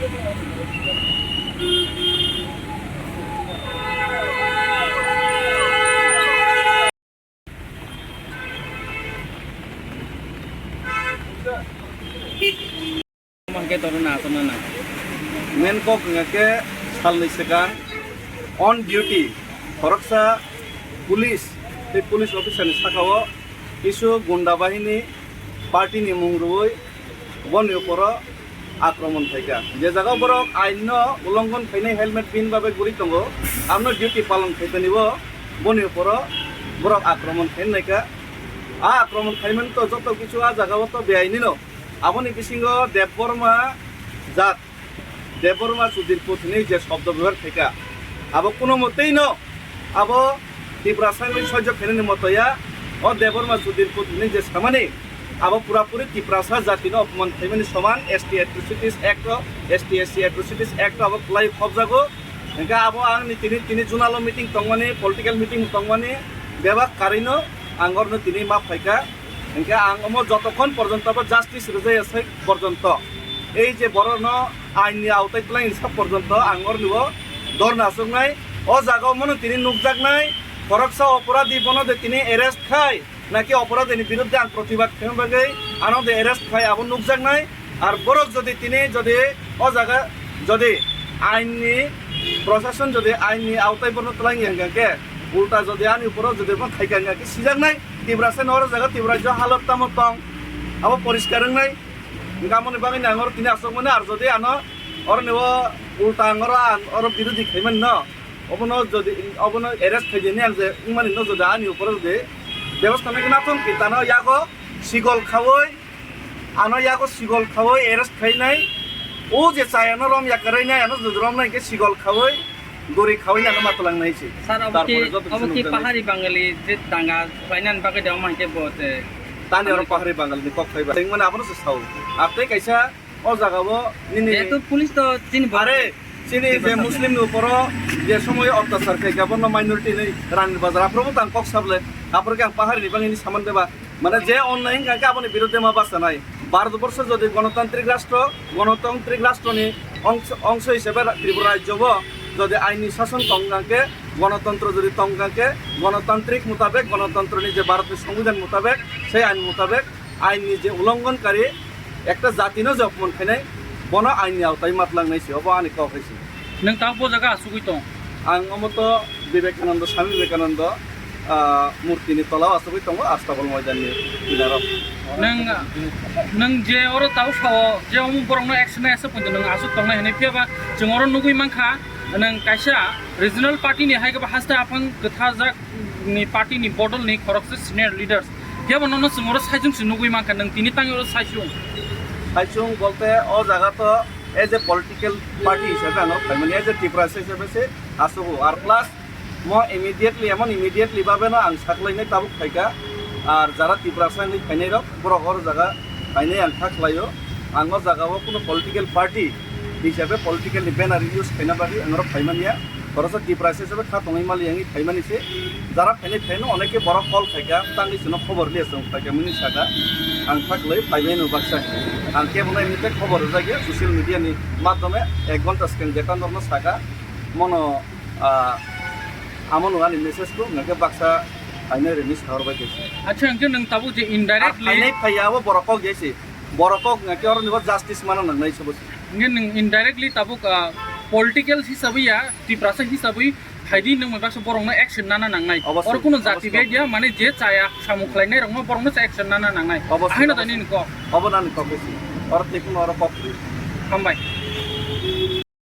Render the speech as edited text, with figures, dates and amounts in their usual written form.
Mangke turun na na. Menkok ngake salni sekan on duty koroksa police এই police অফিসারনি সাকাও কিছু গুন্ডা বাহিনী পার্টিনি মুংরুই বনি উপর আক্রমণ থাকা যে জায়গা বরক আইন উল্লঙ্ঘন খাইনাই হেলমেট পিন ভাবে গুরি দङ আপনার ডিউটি পালন খাইতে নিব বনি উপর বরক আক্রমণ খাইন নাইকা আক্রমণ খাইমেন তো যত কিছু জায়গাও তো বেআইনি ন আপনি বিসিঙ্গ দেববর্মা জাত দেববর্মা সুধীর পুথিনি যে শব্দ ব্যবহার থাকা আবো কোনো মতেই ন আবো ত্রিপুরাসানি সহ্য খেলেনি মতয়া ও দেববর্মা সুধীর পুথিনি যে সামানি আবো পুরাপুরি ত্রিপুরাসা জাতিনো অপমান খাইমেনি সমান ST atrocities act ST SC atrocities act আবো প্লাই খবজাগো এঙ্কা আবো আংনি তিনি জুনালো মিটিং তংমানি পলিটিক্যাল মিটিং তংমানি বেবাক কারিনো আঙ্গরনো তিনি মাপ ফাইকা এঙ্কা আঙ্গমো যতক্ষণ পর্যন্ত জাস্টিস রেজাই আছে পর্যন্ত এই যে বড় আইননি আওতায় তোলা ইনসাফ পর্যন্ত আঙ্গর নিব দর নাচক নাই ও জায়গাও মনে তিনি নুকজাক নাই করকসা অপরাধী বনদে তিনি এরেস্ট খায় নাকি অপরাধীর বিরুদ্ধে আন প্রতিবাদ খেয়ে আনন্দে এরেস্ট খায় আবার নুকজাক নাই আর বরক যদি তিনি যদি ও জায়গা যদি আইননি প্রশাসন যদি আইননি আওতায় বন তোলা ইয়াঙ্গাকে উল্টা যদি আনি উপর যদি খাইকাঙ্গাকে সিজাক নাই ত্রিপুরাসা নর জায়গা ত্রিপুরাজ্য হালত তামত দং আবার পরিষ্কার নাই গামনি বাঙি আঙর তিনি আসক মানে আর যদি আনো ওর নেব উল্টা আঙর ওর বিরোধী খাইমেন ন অবনো যদি অবনো এরেস্ট খাই দিয়ে আং যে ইমানি ন যদি আনি উপরে যদি ব্যবস্থা নাকি না থম কি তানো ইয়াগো সিগল খাওয়াই আনো ইয়াগো সিগল খাওয়াই এরেস্ট খাই নাই ও যে চায়ানো রম ইয়াকারাই নাই আনো যদি রম নাকি সিগল খাওয়াই দড়ি খাওয়াই না মাতলাং নাইছে স্যার অবকি পাহাড়ি বাঙালি যে দাঙ্গা ফাইনান বাকে দেও মাইতে বতে তানি orang pahari bangal ni kok khaiba ting mana apno se sau apte kaisa o jagabo nini এতো পুলিশ তো চিনি আরে চিনি যে মুসলিম উপর যে সময় অত্যাচার খাই গাবন মাইনরিটি নেই রানীর বাজার আপ্রভু তাং কক সাবলে আপনাকে পাহাড়ি নিবাঙ্গিনি সামান দেবা মানে যে অনলাইন কাকে আপনি বিরুদ্ধে মা বাসা নাই ভারতবর্ষ যদি গণতান্ত্রিক রাষ্ট্র নি অংশ হিসেবে ত্রিপুরা রাজ্য যদি আইনি শাসন তঙ্গাকে গণতন্ত্র যদি তঙ্গাকে গণতান্ত্রিক মোতাবেক গণতন্ত্র যে ভারতের সংবিধান মোতাবেক সেই আইন মোতাবেক আইনি যে উল্লঙ্ঘনকারী একটা জাতিনো যে অপমান খাইনাই বন আইনি আওতায় মাতলাংনাইছে অব আনি কাউ খাইছে নং তাও জায়গা আসুকই দं आं अमत विवेकानंद स्वामी विवेकानंद मूर्तिनि तलाव आसुकई दङ आस्ताबल मैदाननि किनाराव नों जे और ताव साव जे अमु बरंनो एक्शन एसे पन्द नों आसु दंना हेने फेबा जों और नुगुइ मानखा नों कायसा रिजनल पार्टी नि हायगा हास्ता आफां गथा जाक नि पार्टी नि बडल नि खरकसे सिनियर लिडार्स फेबा ननो जों और साइजों नुगुइ मानखा नों तिनि तांग और साइजों बोलते ओ जागा तो एज ए पलिटिकल पार्टी हिसाब से मैं एज ए टिप्रा हिसाब से आसुगो और प्लस मैं इमिडिएटली भावे आं साख्लायनाय ताबुक फायका और जरा टिप्रासा फायनाय रक बरगर जगह फायनाय आं थाख्लायो आं जगाव कोनो पलिटिकल पार्टी हिसाब से पलिटिकल बैनार यूज खायना बाकी आं फायमानिया बरस टिप्रासा हिसाब से खातंगै माली आंनि फायमानिसे जरा फायनो अनेके बर कल फायका तांगिसनो खबर लियासों फायका मिनि सागा आं थाख्लाय फायबाय नु बाक्सा आं केवल एमनिफ्राय खबर जायो ससियेल मिडियानि माध्यमे 1 घन्टा स्केन देखानहरनो सागा मनो आमन वानि मेसेजखौ नोंखौ बाक्सा फायनो रेनि साहरबाय गेसि अच्छा अंके नों ताबु जे इनडाइरेक्टली फायनाय फायाबो बरकक गेसि बरकक नके और निबो जस्टिस मानो नंनाय सबस नों इनडाइरेक्टली ताबु पॉलिटिकल हिसाबै या टिप्रासा हिसाबै फायदि नों माबासो बरंनो एक्शन नाना नांनाय और कोनो जाति बेदिया माने जे चाया सामुखलायनाय रंनो बरंनो एक्शन नाना नांनाय आहायना दानि नको अबनानि कक गेसि और तेकुनो और कक हामबाय